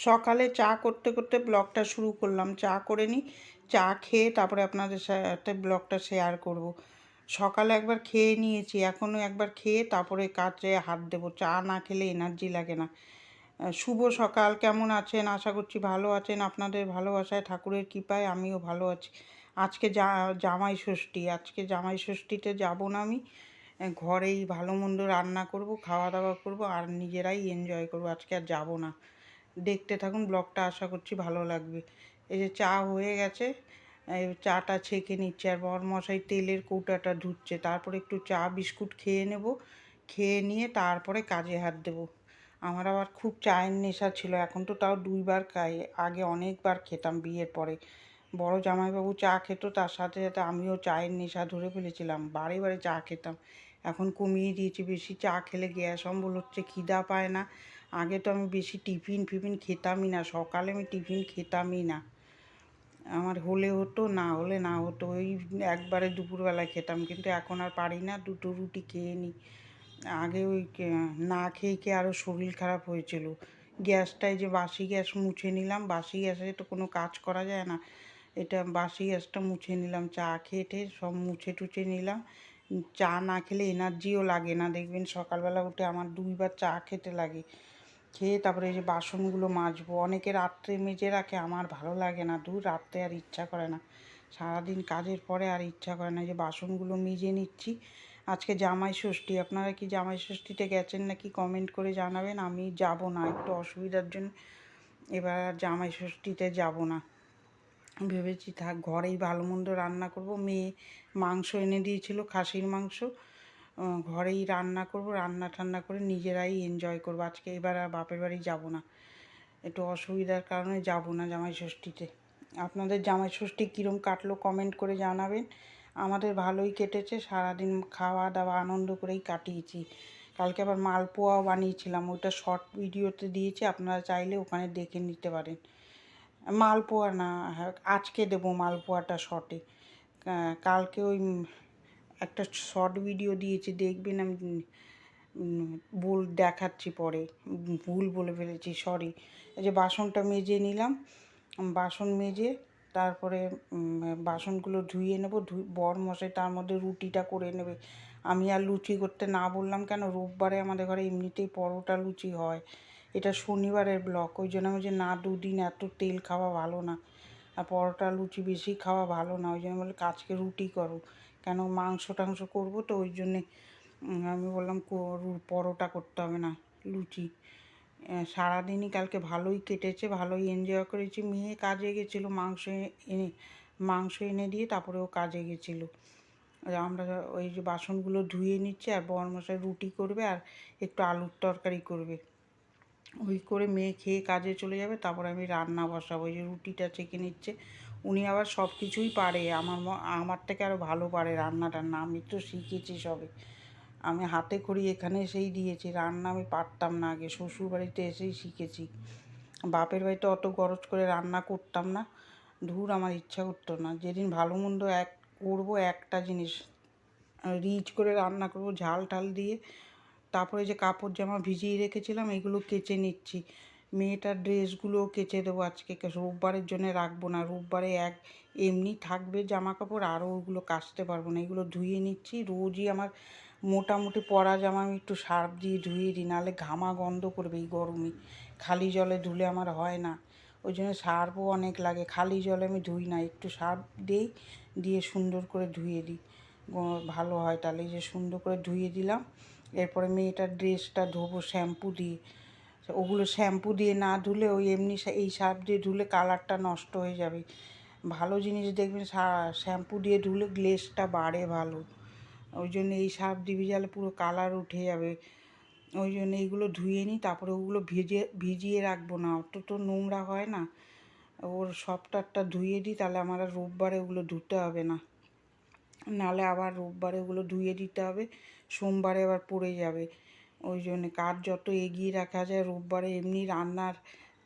সকালে চা করতে করতে ব্লগটা শুরু করলাম। চা করে নিই, চা খেয়ে তারপরে আপনাদের সাথে ব্লগটা শেয়ার করব। সকালে একবার খেয়ে নিয়েছি, এখনও একবার খেয়ে তারপরে কাজে হাত দেবো। চা না খেলে এনার্জি লাগে না। শুভ সকাল, কেমন আছেন? আশা করছি ভালো আছেন। আপনাদের ভালোবাসায় ঠাকুরের কৃপায় আমিও ভালো আছি। আজকে জামাই ষষ্ঠী, আজকে জামাই ষষ্ঠীতে যাব না আমি। ঘরেই ভালো মন্দ রান্না করব, খাওয়া দাওয়া করব আর নিজেরাই এনজয় করব। আজকে আর যাব না। দেখতে থাকুন ব্লগটা, আশা করছি ভালো লাগবে। এই যে চা হয়ে গেছে, এই চাটা ছেঁকে নিচ্ছে আর বরমশাই তেলের কৌটাটা ধুচ্ছে। তারপরে একটু চা বিস্কুট খেয়ে নেব, খেয়ে নিয়ে তারপরে কাজে হাত দেব। আমার আবার খুব চায়ের নেশা ছিল, এখন তো তাও 2বার খাই, আগে অনেকবার খেতাম বিয়ের পরে। বড় জামাইবাবু চা খেত, তার সাথে সাথে আমিও চায়ের নেশা ধরে ফেলেছিলাম, বারে বারে চা খেতাম। এখন কমিয়ে দিয়েছি, বেশি চা খেলে গ্যাস অম্বল হচ্ছে, খিদা পায় না। আগে তো আমি বেশি টিফিন ফিফিন খেতামই না, সকালে আমি টিফিন খেতামই না। আমার হলে হতো, না হলে না হতো, ওই একবারে দুপুরবেলায় খেতাম, কিন্তু এখন আর পারি না, 2টো রুটি খেয়ে নিই। আগে ওই না খেয়ে খেয়ে আরও শরীর খারাপ হয়েছিল। গ্যাসটাই যে বাসি গ্যাস মুছে নিলাম, বাসি গ্যাসে তো কোনো কাজ করা যায় না। এটা বাসি গ্যাসটা মুছে নিলাম, চা খেয়ে টেয়ে সব মুছে টুছে নিলাম। চা না খেলে এনার্জিও লাগে না, দেখবেন সকালবেলা উঠে আমার 2বার চা খেতে লাগে। খেয়ে তারপরে এই যে বাসনগুলো মাজবো, অনেকে রাত্রে মেজে রাখে, আমার ভালো লাগে না, দূর রাত্রে আর ইচ্ছা করে না, সারাদিন কাজের পরে আর ইচ্ছা করে না। যে বাসনগুলো মেজে নিচ্ছি। আজকে জামাই ষষ্ঠী, আপনারা কি জামাই ষষ্ঠীতে গেছেন নাকি কমেন্ট করে জানাবেন। আমি যাব না, একটু অসুবিধার জন্য এবার আর জামাই ষষ্ঠীতে যাব না। ভেবেছি থাক, ঘরেই ভালো মন্দ রান্না করব। মেয়ে মাংস এনে দিয়েছিল, খাসির মাংস, ঘরেই রান্না করব, রান্না ঠান্না করে নিজেরাই এনজয় করব আজকে। এবার আর বাপের বাড়ি যাব না, একটু অসুবিধার কারণে যাব না জামাই ষষ্ঠীতে। আপনাদের জামাই ষষ্ঠী কীরম কাটলো কমেন্ট করে জানাবেন। আমাদের ভালোই কেটেছে, সারাদিন খাওয়া দাওয়া আনন্দ করেই কাটিয়েছি। কালকে আবার মালপোয়াও বানিয়েছিলাম, ওইটা শর্ট ভিডিওতে দিয়েছি, আপনারা চাইলে ওখানে দেখে নিতে পারেন। মালপোয়া না, হ্যাঁ আজকে দেবো মালপোয়াটা শর্টে। কালকে ওই একটা শর্ট ভিডিও দিয়েছি, দেখবেন। আমি দেখাচ্ছি পরে, ভুল বলে ফেলেছি, সরি। এই যে বাসনটা মেজে নিলাম, বাসন মেজে তারপরে বাসনগুলো ধুয়ে নেব। বরমশাই তার মধ্যে রুটিটা করে নেবে। আমি আর লুচি করতে না বললাম কেন, রোববারে আমাদের ঘরে এমনিতেই পরোটা লুচি হয়। এটা শনিবারের ব্লগ, ওই জন্য আমি যে না, 2 দিন এত তেল খাওয়া ভালো না, আর পরোটা লুচি বেশি খাওয়া ভালো না, ওই জন্য বলে আজকে রুটি করো, কেন মাংস টাংস করবো তো, ওই জন্যে আমি বললাম পরোটা করতে হবে না, লুচি। সারাদিনই কালকে ভালোই কেটেছে, ভালোই এনজয় করেছি। মেয়ে কাজে গেছিলো, মাংস এনে দিয়ে তারপরে ও কাজে গেছিলো। আমরা ওই যে বাসনগুলো ধুয়ে নিচ্ছি, আর বরমশাই রুটি করবে আর একটু আলুর তরকারি করবে। ওই করে মেয়ে খেয়ে কাজে চলে যাবে, তারপর আমি রান্না বসাবো। ওই যে রুটিটা চেকে নিচ্ছে। উনি আবার সব কিছুই পারে, আমার থেকে আরও ভালো পারে রান্না টান্না। আমি তো শিখেছি সবে, আমি হাতে খড়ি এখানে এসেই দিয়েছি, রান্না আমি পারতাম না আগে, শ্বশুর বাড়িতে এসেই শিখেছি। বাপের বাড়িতে অত গরজ করে রান্না করতাম না, ধুর আমার ইচ্ছা করতো না। যেদিন ভালো মন্দ করবো, একটা জিনিস রিচ করে রান্না করবো, ঝাল টাল দিয়ে। তারপরে যে কাপড় জামা ভিজিয়ে রেখেছিলাম, এগুলো কেচে নিচ্ছি। মেয়েটার ড্রেসগুলোও কেচে দেবো আজকে, রোববারের জন্য রাখবো না। রোববারে এমনি থাকবে জামা কাপড়, আরও ওগুলো কাচতে পারবো না, এগুলো ধুয়ে নিচ্ছি। রোজই আমার মোটামুটি পরা জামা আমি একটু সার্ফ দিয়ে ধুয়ে দিই, নাহলে ঘামা গন্ধ করবে এই গরমে। খালি জলে ধুলে আমার হয় না, ওই জন্য সার্ফও অনেক লাগে। খালি জলে আমি ধুই না, একটু সার্ফ দিই, দিয়ে সুন্দর করে ধুয়ে দিই, ভালো হয় তাহলে। এই যে সুন্দর করে ধুয়ে দিলাম। এরপরে মেয়েটার ড্রেসটা ধোবো শ্যাম্পু দিয়ে। ওগুলো শ্যাম্পু দিয়ে না ধুলে, ওই এমনি এই সার্ফ দিয়ে ধুলে কালারটা নষ্ট হয়ে যাবে। ভালো জিনিস দেখবেন শ্যাম্পু দিয়ে ধুলে গ্লেজটা বাড়ে ভালো, ওই জন্য এই সার্ফ দিয়ে ভিজালে পুরো কালার উঠে যাবে। ওই জন্য এইগুলো ধুয়ে নিই, তারপরে ওগুলো ভিজিয়ে রাখবো না, অত তো নোংরা হয় না। ওর সবটারটা ধুয়ে দিই, তাহলে আমার আর রোববারে ওগুলো ধুতে হবে না, নাহলে আবার রোববারে ওগুলো ধুয়ে দিতে হবে, সোমবারে আবার পড়ে যাবে। ওই জন্যে কাজ যত এগিয়ে রাখা যায়, রোববারে এমনি রান্নার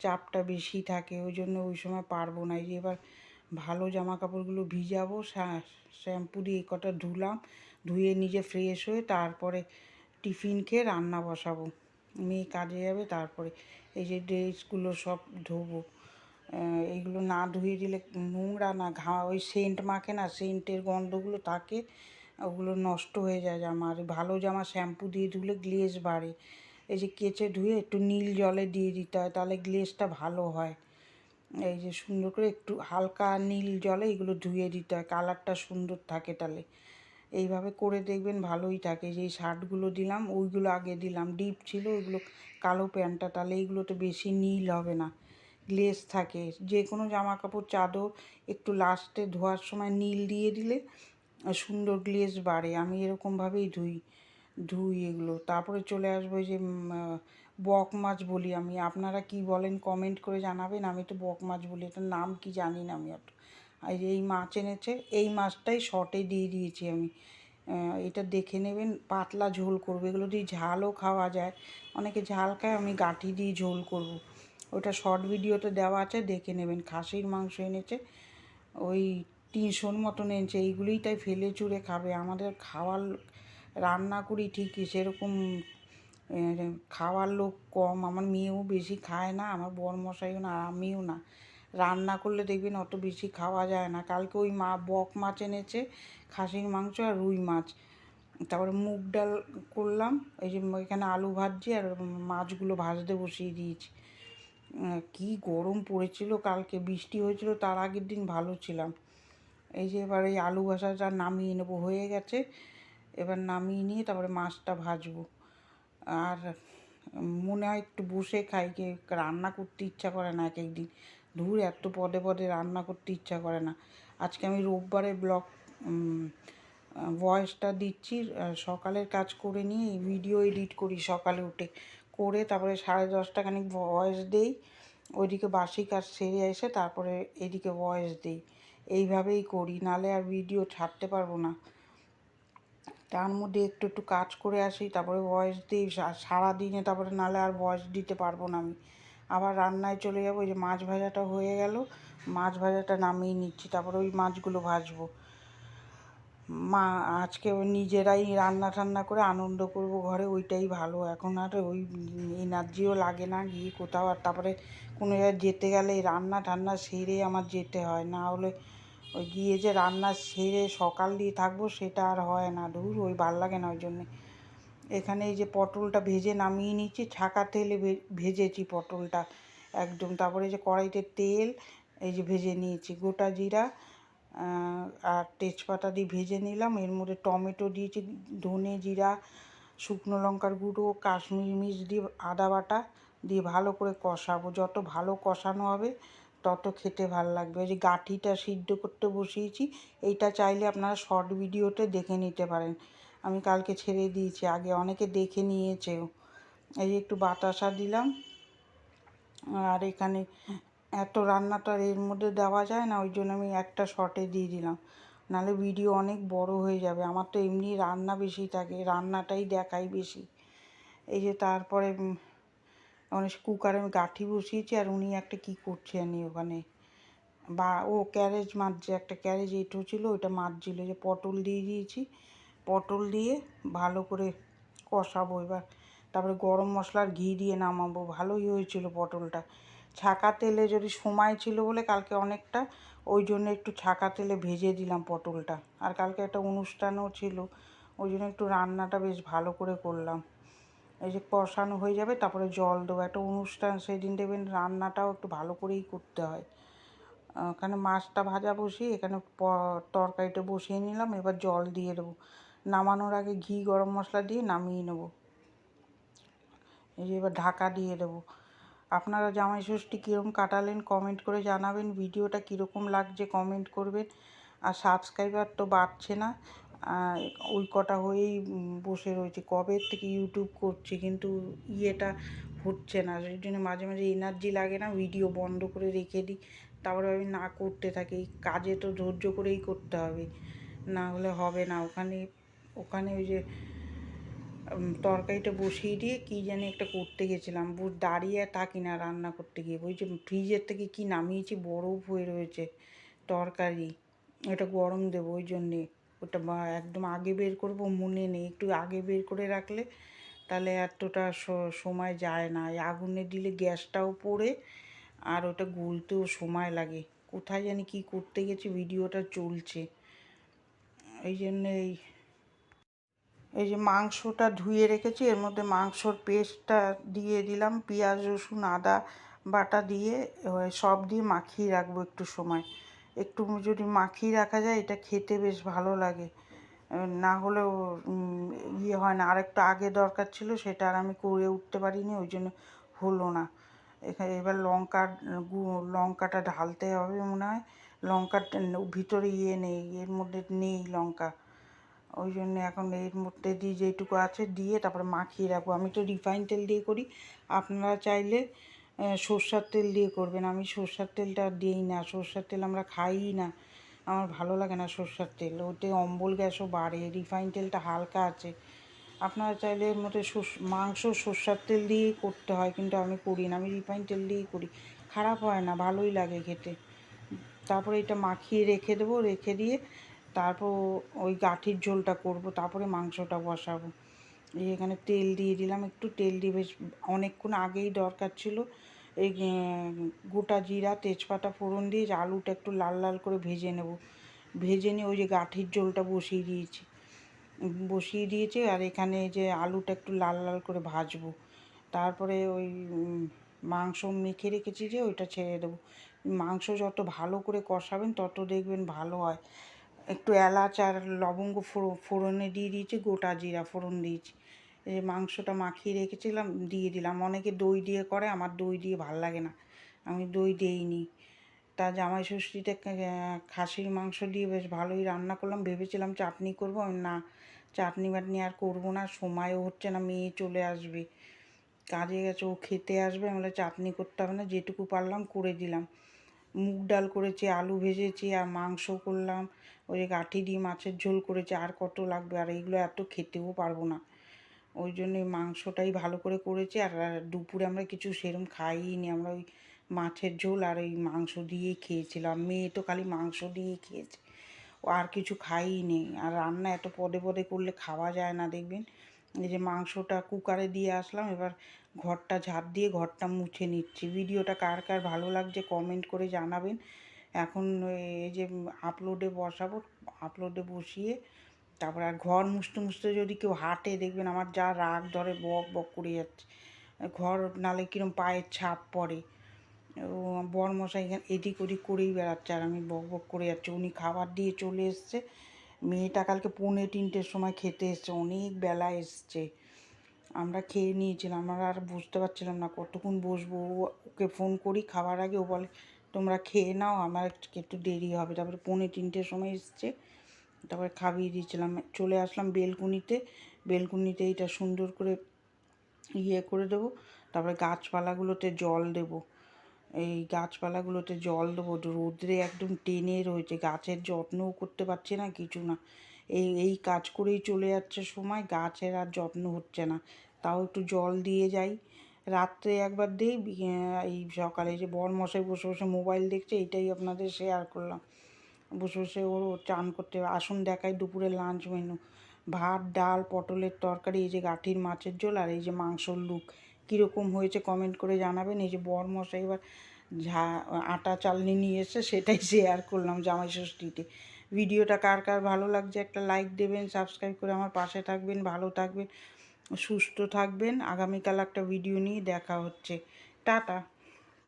চাপটা বেশি থাকে, ওই জন্য ওই সময় পারবো না। এই যে এবার ভালো জামা কাপড়গুলো ভিজাবো, শ্যাম্পু দিয়ে কটা ধুলাম, ধুয়ে নিজে ফ্রেশ হয়ে তারপরে টিফিন খেয়ে রান্না বসাবো। মেয়ে কাজে যাবে, তারপরে এই যে ড্রেসগুলো সব ধোবো। এইগুলো না ধুয়ে দিলে নোংরা না, ওই সেন্ট মাখে না, সেন্টের গন্ধগুলো থাকে, ওগুলো নষ্ট হয়ে যায় জামা। আর ভালো জামা শ্যাম্পু দিয়ে ধুলে গ্লেজ বাড়ে। এই যে কেচে ধুয়ে একটু নীল জলে দিয়ে দিতে হয়, তাহলে গ্লেজটা ভালো হয়। এই যে সুন্দর করে একটু হালকা নীল জলে এগুলো ধুয়ে দিতে হয়, কালারটা সুন্দর থাকে তাহলে। এইভাবে করে দেখবেন ভালোই থাকে। যেই শার্টগুলো দিলাম ওইগুলো আগে দিলাম, ডিপ ছিল ওইগুলো, কালো প্যান্টটা, তাহলে এইগুলোতে বেশি নীল হবে না, গ্লেজ থাকে। যে কোনো জামা কাপড় চাদর একটু লাস্টে ধোয়ার সময় নীল দিয়ে দিলে সুন্দর গ্লেজ বাড়ে। আমি এরকমভাবেই ধুই এগুলো। তারপরে চলে আসবো এই যে বক মাছ বলি আমি, আপনারা কি বলেন কমেন্ট করে জানাবেন। আমি তো বক মাছ বলি, এটার নাম কি জানি না আমি অত। আর এই মাছ এনেছে, এই মাছটাই শর্টে দিয়ে দিয়েছি আমি। এটা দেখে নেবেন, পাতলা ঝোল করবো। এগুলো দিয়ে ঝালও খাওয়া যায়, অনেকে ঝাল খায়, আমি গাঁঠি দিয়ে ঝোল করব। ওটা শর্ট ভিডিওতে দেওয়া আছে, দেখে নেবেন। খাসির মাংস এনেছে, ওই 300 মতন এনেছে। এইগুলোই তাই ফেলে চুরে খাবে। আমাদের রান্না করি ঠিকই, সেরকম খাওয়ার লোক কম। আমার মেয়েও বেশি খায় না, আমার বরমশাইও না, আমিও না। রান্না করলে দেখবেন অত বেশি খাওয়া যায় না। কালকে ওই বক মাছ এনেছে, খাসির মাংস আর রুই মাছ। তারপরে মুগ ডাল করলাম, এই যে এখানে আলু ভাজছি আর মাছগুলো ভাজতে বসিয়ে দিয়েছি। কি গরম পড়েছিল কালকে, বৃষ্টি হয়েছিল, তার আগের দিন ভালো ছিলাম। এই যে এবার এই আলু ভাজাটা নামিয়ে নেবো, হয়ে গেছে। এবার নামিয়ে নিয়ে তারপরে মাছটা ভাজবো। আর মনে হয় একটু বসে খাই, কে রান্না করতে ইচ্ছা করে না এক একদিন। ধুর, এত পদে পদে রান্না করতে ইচ্ছা করে না। আজকে আমি রোববারে ভয়েসটা দিচ্ছি, সকালের কাজ করে নিয়ে ভিডিও এডিট করি সকালে উঠে, করে তারপরে 10:30 খানিক ভয়েস দেই, ওইদিকে বাসি কাজ সেরে এসে তারপরে এদিকে ভয়েস দিই। এইভাবেই করি, নালে আর ভিডিও ছাড়তে পারবো না। তার মধ্যে একটু একটু কাজ করে আসি, তারপরে ভয়েস দিই সারাদিনে, তারপরে নালে আর ভয়েস দিতে পারবো না আমি। আবার রান্নায় চলে যাবো। ওই যে মাছ ভাজাটা হয়ে গেল, মাছ ভাজাটা নামিয়ে নিচ্ছি, তারপরে ওই মাছগুলো ভাজবো। আজকে নিজেরাই রান্না টান্না করে আনন্দ করব ঘরে, ওইটাই ভালো। এখন আর ওই এনার্জিও লাগে না গিয়ে কোথাও। আর তারপরে কোনো জায়গায় যেতে গেলে রান্না টান্না সেরে আমার যেতে হয়, না হলে ওই গিয়ে যে রান্না সেরে সকাল দিয়ে থাকবো সেটা আর হয় না। ধুর, ওই ভাল লাগে না ওই জন্যে। এখানে এই যে পটলটা ভেজে নামিয়ে নিচ্ছি, ছাকা তেলে ভেজেছি পটলটা একদম। তারপরে যে কড়াইতে তেল এই যে ভেজে নিয়েছি, গোটা জিরা আর তেজপাতা দিয়ে ভেজে নিলাম। এর মধ্যে টমেটো দিয়েছি, ধনে জিরা, শুকনো লঙ্কার গুঁড়ো, কাশ্মীরি মির্চ দিয়ে আদা বাটা দিয়ে ভালো করে কষাবো। যত ভালো কষানো হবে তত খেতে ভালো লাগবে। ওই যে গাঁঠিটা সিদ্ধ করতে বসিয়েছি, এইটা চাইলে আপনারা শর্ট ভিডিওতে দেখে নিতে পারেন। আমি কালকে ছেড়ে দিয়েছি, আগে অনেকে দেখে নিয়েছেও। এই যে একটু বাতাসা দিলাম। আর এখানে এত রান্না তো আর এর মধ্যে দেওয়া যায় না, ওই জন্য আমি একটা শর্টে দিয়ে দিলাম, নাহলে ভিডিও অনেক বড় হয়ে যাবে। আমার তো এমনি রান্না বেশি থাকে, রান্নাটাই দেখাই বেশি। এই যে তারপরে অনেক কুকারে আমি গাঁঠি বসিয়েছি, আর উনি একটা কী করছে জানি ওখানে, বা ও ক্যারেজ মাজছে, একটা ক্যারেজ এঁটো ছিল ওইটা মাজছিল। যে পটল দিয়ে দিয়েছি, পটল দিয়ে ভালো করে কষাবো এবার। তারপরে গরম মশলার ঘি দিয়ে নামাবো। ভালোই হয়েছিল পটলটা। ছাকা তেলে, যদি সময় ছিল বলে কালকে অনেকটা, ওই জন্য একটু ছাকা তেলে ভেজে দিলাম পটলটা। আর কালকে একটা অনুষ্ঠানও ছিল, ওই জন্য একটু রান্নাটা বেশ ভালো করে করলাম। এই যে কষানো হয়ে যাবে, তারপরে জল দেবো। একটা অনুষ্ঠান, সেদিন দেবেন রান্নাটাও একটু ভালো করেই করতে হয়। ওখানে মাছটা ভাজা বসিয়ে এখানে তরকারিটা বসিয়ে নিলাম। এবার জল দিয়ে দেবো। নামানোর আগে ঘি গরম মশলা দিয়ে নামিয়ে নেব। এই যে এবার ঢাকা দিয়ে দেবো। আপনারা জামাই ষষ্ঠী কীরকম কাটালেন কমেন্ট করে জানাবেন। ভিডিওটা কীরকম লাগছে কমেন্ট করবেন। আর সাবস্ক্রাইবার তো বাড়ছে না, ওই কটা হয়েই বসে রয়েছে। কবে থেকে ইউটিউব করছি, কিন্তু ইয়েটা হচ্ছে না। সেই জন্য মাঝে মাঝে এনার্জি লাগে না, ভিডিও বন্ধ করে রেখে দিই। তারপরে আমি না করতে থাকি। কাজে তো ধৈর্য করেই করতে হবে, না হলে হবে না। ওখানে ওখানে ওই যে তরকারিটা বসিয়ে দিয়ে কী জানি একটা করতে গেছিলাম, দাঁড়িয়ে থাকি না রান্না করতে গিয়ে। ওই যে ফ্রিজের থেকে কি নামিয়েছি, বরফ হয়ে রয়েছে তরকারি, ওটা গরম দেবো। ওই জন্যে ওটা একদম আগে বের করবো, মনে নেই। একটু আগে বের করে রাখলে তাহলে এতটা সময় যায় না। এই আগুনে দিলে গ্যাসটাও পড়ে আর ওটা গলতেও সময় লাগে। কোথায় জানি কি করতে গেছি, ভিডিওটা চলছে। এই জন্যে এই যে মাংসটা ধুয়ে রেখেছি, এর মধ্যে মাংসর পেস্টটা দিয়ে দিলাম, পেঁয়াজ রসুন আদা বাটা দিয়ে সব দিয়ে মাখিয়ে রাখবো একটু সময়। একটু যদি মাখিয়ে রাখা যায় এটা খেতে বেশ ভালো লাগে। না হলেও ইয়ে হয় না। আর একটু আগে দরকার ছিল, সেটা আর আমি করে উঠতে পারিনি, ওই জন্য হলো না। এবার লঙ্কাটা ঢালতে হবে মনে হয়। লঙ্কাটা ভিতরে ইয়ে নেই, এর মধ্যে নেই লঙ্কা, ওই জন্য এখন এর মধ্যে দিয়ে যেটুকু আছে দিয়ে তারপরে মাখিয়ে রাখবো। আমি তো রিফাইন তেল দিয়ে করি, আপনারা চাইলে সর্ষের তেল দিয়ে করবেন। আমি সর্ষের তেলটা দিই না, সর্ষের তেল আমরা খাইই না, আমার ভালো লাগে না সর্ষের তেল, ওতে অম্বল গ্যাসও বাড়ে। রিফাইন তেলটা হালকা আছে। আপনারা চাইলে এর মধ্যে মাংস সর্ষের তেল দিয়েই করতে হয়, কিন্তু আমি করি না, আমি রিফাইন তেল দিয়েই করি। খারাপ হয় না, ভালোই লাগে খেতে। তারপরে এটা মাখিয়ে রেখে দেবো, রেখে দিয়ে তারপর ওই গাঠির ঝোলটা করব, তারপরে মাংসটা বসাবো। এই এখানে তেল দিয়ে দিলাম, একটু তেল দিয়ে বেশ অনেকক্ষণ আগেই দরকার ছিল। এই গোটা জিরা তেজপাতা ফোড়ন দিয়ে আলুটা একটু লাল লাল করে ভেজে নেব। ভেজে নিয়ে ওই যে গাঠির ঝোলটা বসিয়ে দিয়েছি আর এখানে যে আলুটা একটু লাল লাল করে ভাজবো। তারপরে ওই মাংস মেখে রেখেছি যে ওইটা ছেড়ে দেবো। মাংস যত ভালো করে কষাবেন তত দেখবেন ভালো হয়। একটু এলাচ আর লবঙ্গ ফোড়নে দিয়ে দিয়েছি, গোটা জিরা ফোড়ন দিয়েছি। এই মাংসটা মাখিয়ে রেখেছিলাম দিয়ে দিলাম। অনেকে দই দিয়ে করে, আমার দই দিয়ে ভাল লাগে না, আমি দই দিইনি। তা জামাই ষষ্ঠীতে খাসির মাংস দিয়ে বেশ ভালোই রান্না করলাম। ভেবেছিলাম চাটনি করবো, না চাটনি বাটনি আর করবো না, সময়ও হচ্ছে না, মেয়ে চলে আসবে, কাজে গেছে, ও খেতে আসবে, আমরা চাটনি করতে হবে না, যেটুকু পারলাম করে দিলাম। মুগ ডাল করেছি, আলু ভেজেছি আর মাংস করলাম, ওই গাঁঠি দিয়ে মাছের ঝোল করেছি, আর কত লাগবে, আর এইগুলো এত খেতেও পারবো না, ওই জন্যই মাংসটাই ভালো করে করেছি। আর দুপুরে আমরা কিছু সেরম খাইনি, আমরা ওই মাছের ঝোল আর ওই মাংস দিয়েই খেয়েছিলাম। মেয়ে তো খালি মাংস দিয়েই খেয়েছে, ও আর কিছু খাইনি। আর রান্না এত পদে পদে করলে খাওয়া যায় না দেখবেন। এই যে মাংসটা কুকারে দিয়ে আসলাম, এবার ঘরটা ঝাঁপ দিয়ে ঘরটা মুছে নিচ্ছি। ভিডিওটা কার কার ভালো লাগছে কমেন্ট করে জানাবেন। এখন এই যে আপলোডে বসাবো, আপলোডে বসিয়ে তারপর আর ঘর মুছতে মুছতে যদি কেউ হাঁটে দেখবেন আমার যা রাগ ধরে, বক বক করে যাচ্ছে ঘর, নালে কিরম পায়ের ছাপ পড়ে। ও বরমশাই এখানে এদিক ওদিক করেই বেড়াচ্ছে আর আমি বক বক করে যাচ্ছি। উনি খাবার দিয়ে চলে এসছে, মেয়েটা কালকে 2:45-র সময় খেতে এসছে, অনেক বেলা এসছে। আমরা খেয়ে নিয়েছিলাম, আমরা আর বুঝতে পারছিলাম না কতক্ষণ বসবো। ওকে ফোন করি খাবার আগে, ও বলে তোমরা খেয়ে নাও, আমার একটু দেরি হবে। তারপরে 2:45-র সময় এসছে, তারপরে খাইয়ে দিয়েছিলাম। চলে আসলাম বেলকুনিতে, বেলকুনিতে এইটা সুন্দর করে ইয়ে করে দেবো। তারপরে গাছপালাগুলোতে জল দেবো, এই গাছপালাগুলোতে জল দেবো, রোদ্রে একদম টেনে রয়েছে, গাছের যত্নও করতে পারছি না, কিছু না। এই কাজ করেই চলে যাচ্ছে সময়, গাছের আর যত্ন হচ্ছে না। তাও একটু জল দিয়ে যাই, রাত্রে একবার দিই, এই সকালে যে বরমশাই বসে বসে মোবাইল দেখছে, এইটাই আপনাদের শেয়ার করলাম। বসে বসে ওর চান করতে আসুন দেখাই দুপুরে লাঞ্চ মেনু। ভাত ডাল পটলের তরকারি, এই যে গাঠির মাছের ঝোল আর এই যে মাংসর লুক। কীরকম হয়েছে কমেন্ট করে জানাবেন। এই যে বরমশাই এবার আটা চালনি নিয়ে এসে সেটাই শেয়ার করলাম জামাই ষষ্ঠীতে। ভিডিওটা কার কার ভালো লাগছে একটা লাইক দেবেন, সাবস্ক্রাইব করে আমার পাশে থাকবেন, ভালো থাকবেন, সুস্থ থাকবেন। আগামীকাল একটা ভিডিও নিয়ে দেখা হচ্ছে। টাটা।